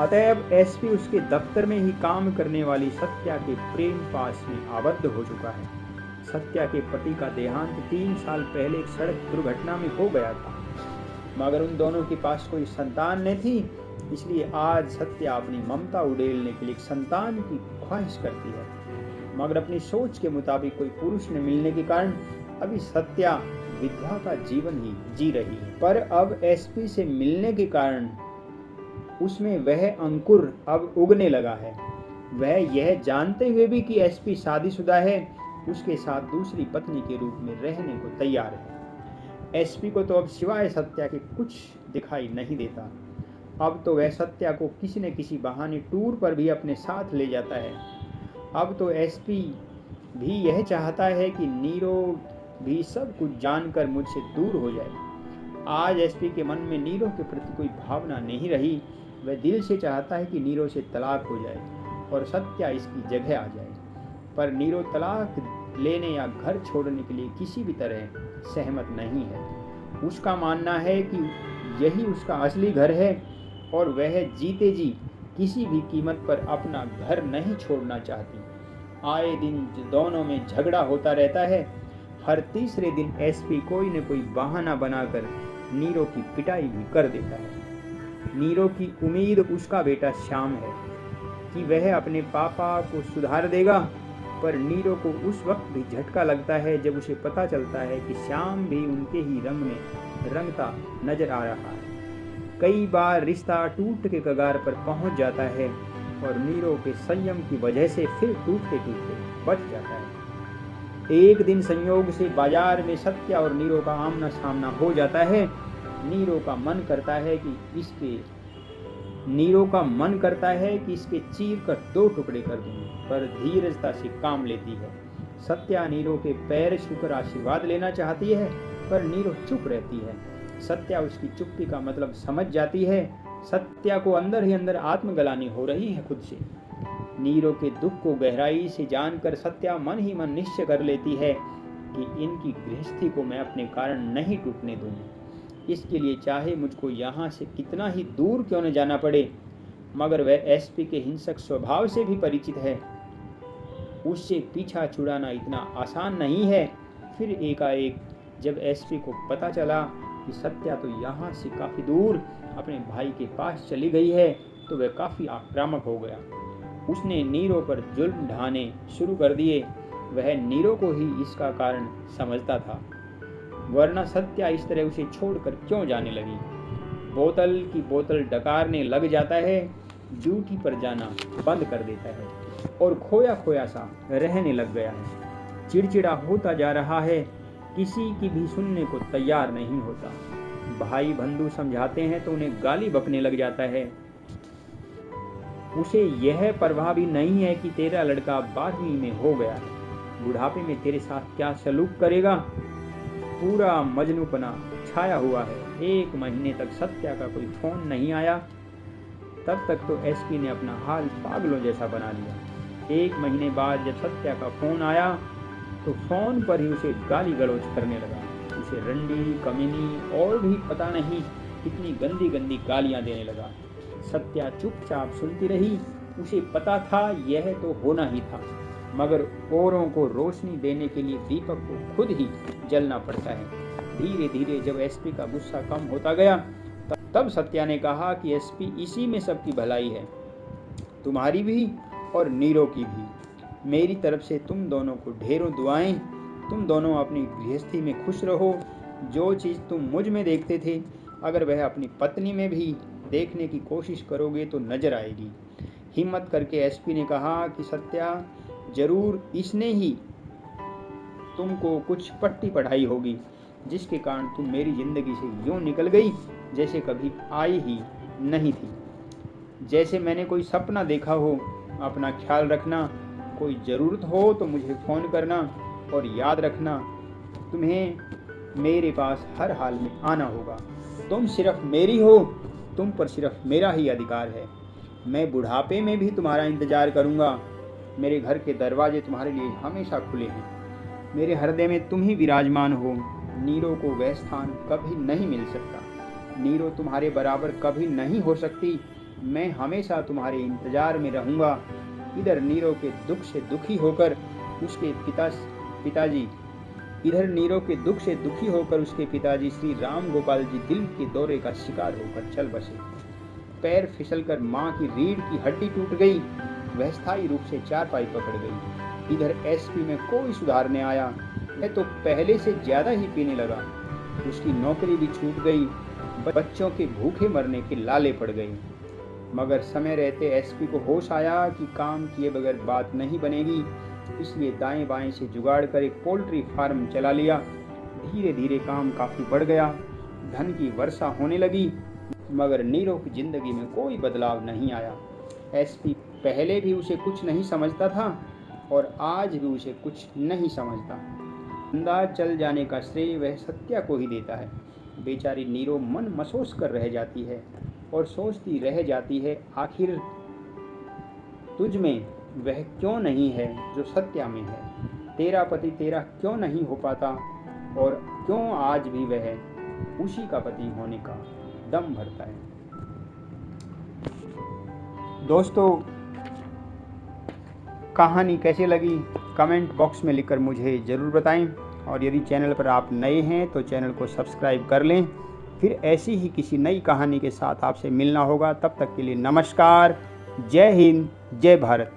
अतएव एसपी उसके दफ्तर में ही काम करने वाली सत्या के प्रेम पास में आबद्ध हो चुका है। सत्या के पति का देहांत 3 साल पहले एक सड़क दुर्घटना में हो गया था, मगर उन दोनों के पास कोई संतान नहीं थी। इसलिए आज सत्या अपनी ममता उड़ेलने के लिए एक संतान की ख्वाहिश करती है, मगर अपनी सोच के मुताबिक कोई पुरुष न मिलने के कारण अभी सत्या विधवा का जीवन ही जी रही है। पर अब एसपी से मिलने के कारण उसमें वह अंकुर अब उगने लगा है। वह यह जानते हुए भी कि एसपी शादीशुदा है, उसके साथ दूसरी पत्नी के रूप में रहने को तैयार है। एसपी को तो अब सिवाय सत्या के कुछ दिखाई नहीं देता। अब तो वह सत्या को किसी न किसी बहाने टूर पर भी अपने साथ ले जाता है। अब तो एसपी भी यह चाहता है कि नीरो भी सब कुछ जानकर मुझसे दूर हो जाए। आज एसपी के मन में नीरो के प्रति कोई भावना नहीं रही। वह दिल से चाहता है कि नीरो से तलाक हो जाए और सत्या इसकी जगह आ जाए। पर नीरो तलाक लेने या घर छोड़ने के लिए किसी भी तरह सहमत नहीं है। उसका मानना है कि यही उसका असली घर है और वह जीते जी किसी भी कीमत पर अपना घर नहीं छोड़ना चाहती। आए दिन दोनों में झगड़ा होता रहता है। हर तीसरे दिन एसपी कोई न कोई बहाना बनाकर नीरो की पिटाई भी कर देता है। नीरो की उम्मीद उसका बेटा श्याम है कि वह अपने पापा को सुधार देगा, पर नीरो को उस वक्त भी झटका लगता है जब उसे पता चलता है कि श्याम भी उनके ही रंग में रंगता नजर आ रहा है। कई बार रिश्ता टूट के कगार पर पहुंच जाता है और नीरो के संयम की वजह से फिर टूटते टूटते बच जाता है। एक दिन संयोग से बाजार में सत्या और नीरो का आमना सामना हो जाता है। नीरो का मन करता है कि इसके चीर कर 2 टुकड़े कर दूं, पर धीरजता से काम लेती है। सत्या नीरो के पैर छूकर आशीर्वाद लेना चाहती है, पर नीरो चुप रहती है। सत्या उसकी चुप्पी का मतलब समझ जाती है। सत्या को अंदर ही अंदर आत्मग्लानि हो रही है खुद से। नीरो के दुख को गहराई से जानकर सत्या मन ही मन निश्चय कर लेती है कि इनकी गृहस्थी को मैं अपने कारण नहीं टूटने दूंगी। इसके लिए चाहे मुझको यहाँ से कितना ही दूर क्यों न जाना पड़े, मगर वह एसपी के हिंसक स्वभाव से भी परिचित है। उससे पीछा छुड़ाना इतना आसान नहीं है। फिर एकाएक जब एसपी को पता चला कि सत्या तो यहाँ से काफ़ी दूर अपने भाई के पास चली गई है, तो वह काफ़ी आक्रामक हो गया। उसने नीरो पर जुल्म ढाने शुरू कर दिए। वह नीरो को ही इसका कारण समझता था, वरना सत्या इस तरह उसे छोड़कर क्यों जाने लगी। बोतल की बोतल डकारने लग जाता है, ड्यूटी पर जाना बंद कर देता है और खोया खोया सा रहने लग गया है। चिड़चिड़ा होता जा रहा है, किसी की भी सुनने को तैयार नहीं होता। भाई बंधु समझाते हैं तो उन्हें गाली बकने लग जाता है। उसे यह परवाह भी नहीं है कि तेरा लड़का 12वीं में हो गया है, बुढ़ापे में तेरे साथ क्या सलूक करेगा। पूरा मजनूपना छाया हुआ है। 1 महीने तक सत्या का कोई फोन नहीं आया। तब तक तो एसपी ने अपना हाल पागलों जैसा बना लिया। 1 महीने बाद जब सत्या का फोन आया तो फोन पर ही उसे गाली गलौज करने लगा। उसे रंडी, कमीनी और भी पता नहीं कितनी गंदी गंदी गालियां देने लगा। सत्या चुपचाप सुनती रही। उसे पता था यह तो होना ही था, मगर औरों को रोशनी देने के लिए दीपक को खुद ही जलना पड़ता है। धीरे धीरे जब एसपी का गुस्सा कम होता गया, तब सत्या ने कहा कि एसपी, इसी में सबकी भलाई है, तुम्हारी भी और नीरो की भी। मेरी तरफ से तुम दोनों को ढेरों दुआएं। तुम दोनों अपनी गृहस्थी में खुश रहो। जो चीज़ तुम मुझ में देखते थे, अगर वह अपनी पत्नी में भी देखने की कोशिश करोगे तो नजर आएगी। हिम्मत करके एसपी ने कहा कि सत्या, जरूर इसने ही तुमको कुछ पट्टी पढ़ाई होगी, जिसके कारण तुम मेरी जिंदगी से यूं निकल गई जैसे कभी आई ही नहीं थी, जैसे मैंने कोई सपना देखा हो। अपना ख्याल रखना, कोई ज़रूरत हो तो मुझे फ़ोन करना, और याद रखना तुम्हें मेरे पास हर हाल में आना होगा। तुम सिर्फ मेरी हो, तुम पर सिर्फ मेरा ही अधिकार है। मैं बुढ़ापे में भी तुम्हारा इंतज़ार करूँगा। मेरे घर के दरवाजे तुम्हारे लिए हमेशा खुले हैं। मेरे हृदय में तुम ही विराजमान हो। नीरो को वह स्थान कभी नहीं मिल सकता। नीरो तुम्हारे बराबर कभी नहीं हो सकती। मैं हमेशा तुम्हारे इंतजार में रहूंगा। इधर नीरो के दुख से दुखी होकर उसके पिताजी श्री राम गोपाल जी दिल के दौरे का शिकार होकर चल बसे। पैर फिसलकर माँ की रीढ़ की हड्डी टूट गई। वह स्थायी रूप से चारपाई पकड़ गई। इधर एसपी में कोई सुधार नहीं आया। वह तो पहले से ज्यादा ही पीने लगा। उसकी नौकरी भी छूट गई। बच्चों के भूखे मरने के लाले पड़ गई। मगर समय रहते एसपी को होश आया कि काम किए बगैर बात नहीं बनेगी, इसलिए दाएं बाएं से जुगाड़ कर एक पोल्ट्री फार्म चला लिया। धीरे धीरे काम काफी बढ़ गया। धन की वर्षा होने लगी, मगर नीरो की जिंदगी में कोई बदलाव नहीं आया। एसपी पहले भी उसे कुछ नहीं समझता था और आज भी उसे कुछ नहीं समझता। अंदाज चल जाने का श्रेय वह सत्या को ही देता है। बेचारी नीरो मन मसोस कर रह जाती है और सोचती रह जाती है, आखिर तुझ में वह क्यों नहीं है जो सत्या में है। तेरा पति तेरा क्यों नहीं हो पाता और क्यों आज भी वह उसी का पति होने का दम भरता है। दोस्तों, कहानी कैसी लगी कमेंट बॉक्स में लिखकर मुझे ज़रूर बताएं, और यदि चैनल पर आप नए हैं तो चैनल को सब्सक्राइब कर लें। फिर ऐसी ही किसी नई कहानी के साथ आपसे मिलना होगा। तब तक के लिए नमस्कार। जय हिंद, जय भारत।